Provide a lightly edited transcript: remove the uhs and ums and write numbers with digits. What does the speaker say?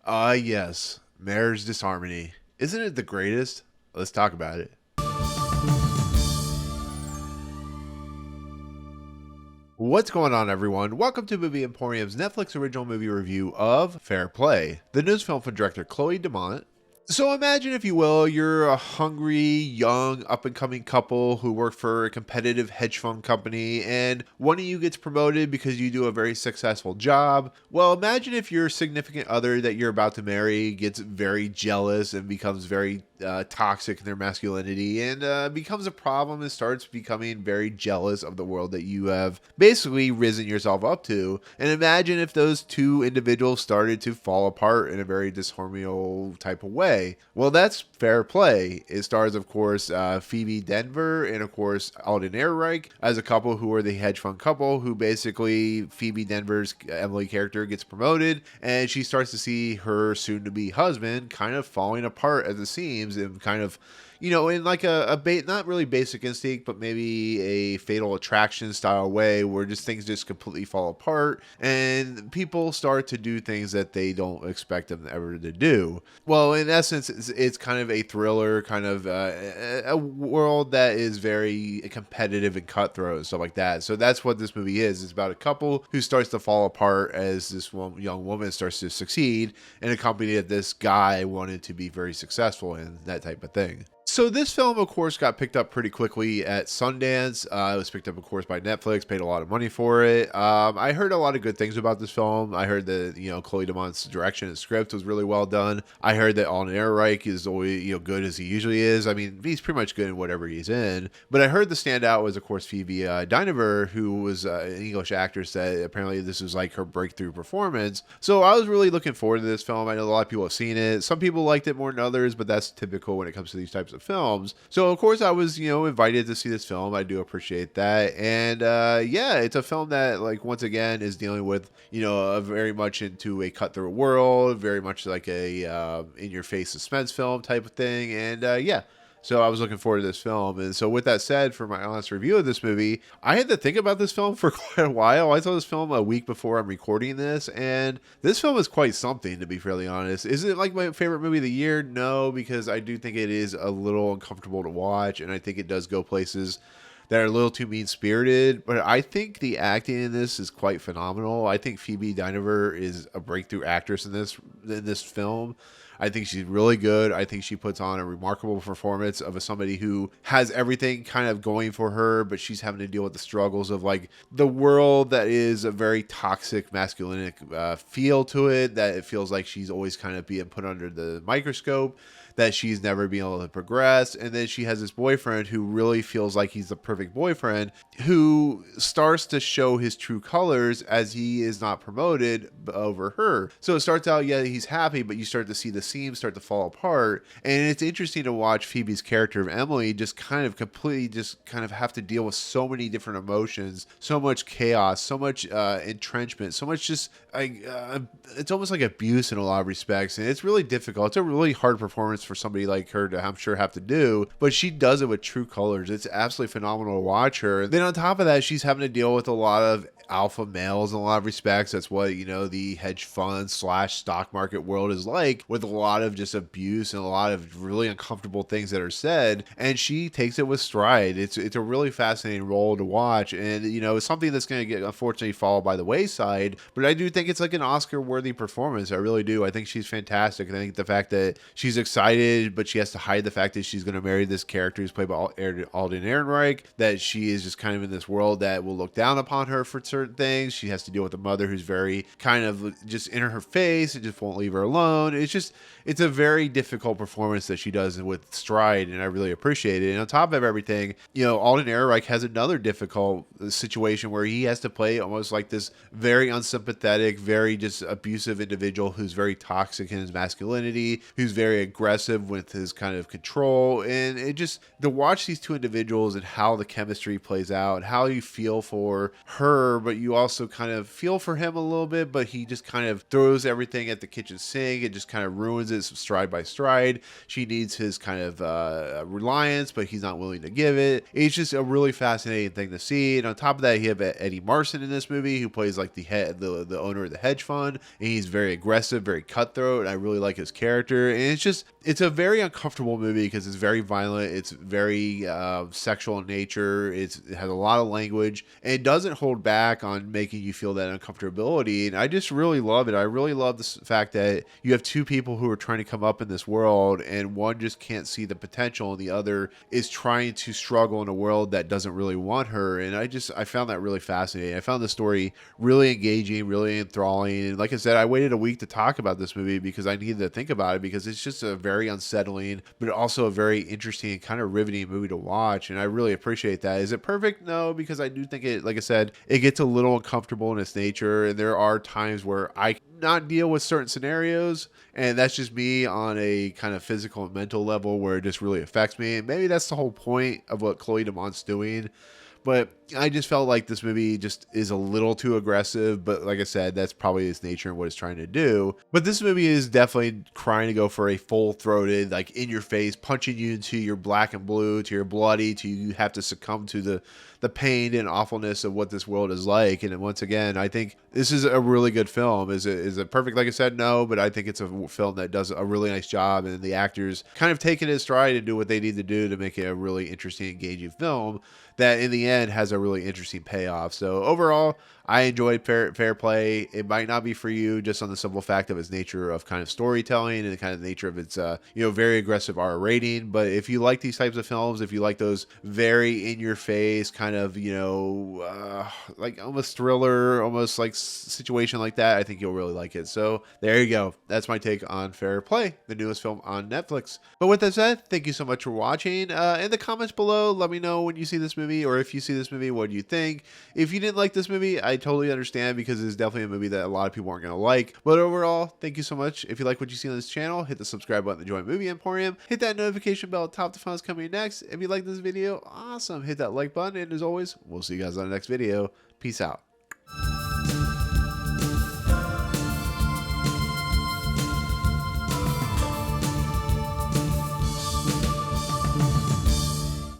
Yes. Marriage disharmony. Isn't it the greatest? Let's talk about it. What's going on, everyone? Welcome to Movie Emporium's Netflix original movie review of Fair Play, the news film from director Chloe Domont. So imagine, if you will, you're a hungry, young, up-and-coming couple who work for a competitive hedge fund company, and one of you gets promoted because you do a very successful job. Well, imagine if your significant other that you're about to marry gets very jealous and becomes very toxic in their masculinity and becomes a problem and starts becoming very jealous of the world that you have basically risen yourself up to. And imagine if those two individuals started to fall apart in a very disharmonious type of way. Well, that's Fair Play. It stars, of course, Phoebe Dynevor and, of course, Alden Ehrenreich as a couple who are the hedge fund couple who basically Phoebe Denver's Emily character gets promoted and she starts to see her soon-to-be husband kind of falling apart at the seams and kind of, in like not really Basic Instinct, but maybe a Fatal Attraction style way where just things just completely fall apart and people start to do things that they don't expect them ever to do. Well, in essence, it's kind of a thriller, kind of a world that is very competitive and cutthroat and stuff like that. So that's what this movie is. It's about a couple who starts to fall apart as this young woman starts to succeed in a company that this guy wanted to be very successful in, that type of thing. So this film, of course, got picked up pretty quickly at Sundance. It was picked up, of course, by Netflix, paid a lot of money for it. I heard a lot of good things about this film. I heard that, Chloe Domont's direction and script was really well done. I heard that Alden Ehrenreich is always, good as he usually is. I mean, he's pretty much good in whatever he's in. But I heard the standout was, of course, Phoebe Dynevor, who was an English actress that apparently this was like her breakthrough performance. So I was really looking forward to this film. I know a lot of people have seen it. Some people liked it more than others, but that's typical when it comes to these types of films. So of course I was, invited to see this film. I do appreciate that. And yeah, it's a film that, like, once again is dealing with, a very much into a cutthroat world, very much like a in your face suspense film type of thing. And yeah. So I was looking forward to this film. And so with that said, for my honest review of this movie, I had to think about this film for quite a while. I saw this film a week before I'm recording this, and this film is quite something, to be fairly honest. Is it like my favorite movie of the year? No, because I do think it is a little uncomfortable to watch, and I think it does go places that are a little too mean-spirited, but I think the acting in this is quite phenomenal. I think Phoebe Dynevor is a breakthrough actress in this film. I think she's really good. I think she puts on a remarkable performance of somebody who has everything kind of going for her, but she's having to deal with the struggles of, like, the world that is a very toxic masculine feel to it, that it feels like she's always kind of being put under the microscope, that she's never been able to progress. And then she has this boyfriend who really feels like he's the perfect boyfriend, who starts to show his true colors as he is not promoted over her. So it starts out, yeah, he's happy, but you start to see the seams start to fall apart. And it's interesting to watch Phoebe's character of Emily just kind of completely just kind of have to deal with so many different emotions, so much chaos, so much entrenchment, so much just it's almost like abuse in a lot of respects. And it's really difficult. It's a really hard performance for somebody like her to, I'm sure, have to do, but she does it with true colors. It's absolutely phenomenal to watch her. Then on top of that, she's having to deal with a lot of alpha males in a lot of respects. That's what, the hedge fund / stock market world is like, with a lot of just abuse and a lot of really uncomfortable things that are said. And she takes it with stride. It's a really fascinating role to watch. And, it's something that's going to get, unfortunately, fall by the wayside. But I do think it's like an Oscar worthy performance. I really do. I think she's fantastic. And I think the fact that she's excited, but she has to hide the fact that she's going to marry this character who's played by Alden Ehrenreich, that she is just kind of in this world that will look down upon her for certain things. She has to deal with a mother who's very kind of just in her face and just won't leave her alone. It's a very difficult performance that she does with stride, and I really appreciate it. And on top of everything, Alden Ehrenreich has another difficult situation where he has to play almost like this very unsympathetic, very just abusive individual who's very toxic in his masculinity, who's very aggressive with his kind of control. And it just, to watch these two individuals and how the chemistry plays out, how you feel for her, but you also kind of feel for him a little bit, but he just kind of throws everything at the kitchen sink and just kind of ruins ruins it stride by stride. She needs his kind of reliance, but he's not willing to give it. It's just a really fascinating thing to see. And on top of that, you have Eddie Marsan in this movie, who plays like the owner of the hedge fund, and he's very aggressive, very cutthroat, and I really like his character. And it's a very uncomfortable movie because it's very violent, it's very sexual in nature, it has a lot of language, and it doesn't hold back on making you feel that uncomfortability. And I just really love it. I really love the fact that you have two people who are trying to come up in this world, and one just can't see the potential, and the other is trying to struggle in a world that doesn't really want her. And I found that really fascinating. I found the story really engaging, really enthralling. And like I said, I waited a week to talk about this movie because I needed to think about it, because it's just a very unsettling, but also a very interesting and kind of riveting movie to watch. And I really appreciate that. Is it perfect? No, because I do think it, like I said, it gets a little uncomfortable in its nature. And there are times where I not deal with certain scenarios, and that's just me on a kind of physical and mental level where it just really affects me. And maybe that's the whole point of what Chloe Dumont's doing. But I just felt like this movie just is a little too aggressive. But like I said, that's probably its nature and what it's trying to do. But this movie is definitely trying to go for a full-throated, like in your face, punching you into your black and blue, to your bloody, to you have to succumb to the pain and awfulness of what this world is like. And once again, I think this is a really good film. Is it perfect? Like I said, no, but I think it's a film that does a really nice job, and the actors kind of take it in stride and do what they need to do to make it a really interesting, engaging film that in the end has a really interesting payoff. So overall, I enjoyed Fair Play. It might not be for you just on the simple fact of its nature of kind of storytelling and the kind of nature of its very aggressive R rating. But if you like these types of films, if you like those very in your face kind of like almost thriller, almost like situation like that, I think you'll really like it. So there you go. That's my take on Fair Play, the newest film on Netflix. But with that said, thank you so much for watching. In the comments below, let me know when you see this movie, or if you see this movie, what do you think? If you didn't like this movie, I totally understand, because it's definitely a movie that a lot of people aren't going to like. But overall, thank you so much. If you like what you see on this channel, hit the subscribe button to join Movie Emporium. Hit that notification bell at top to find what's coming next. If you like this video, awesome. Hit that like button. And as always, we'll see you guys on the next video. Peace out.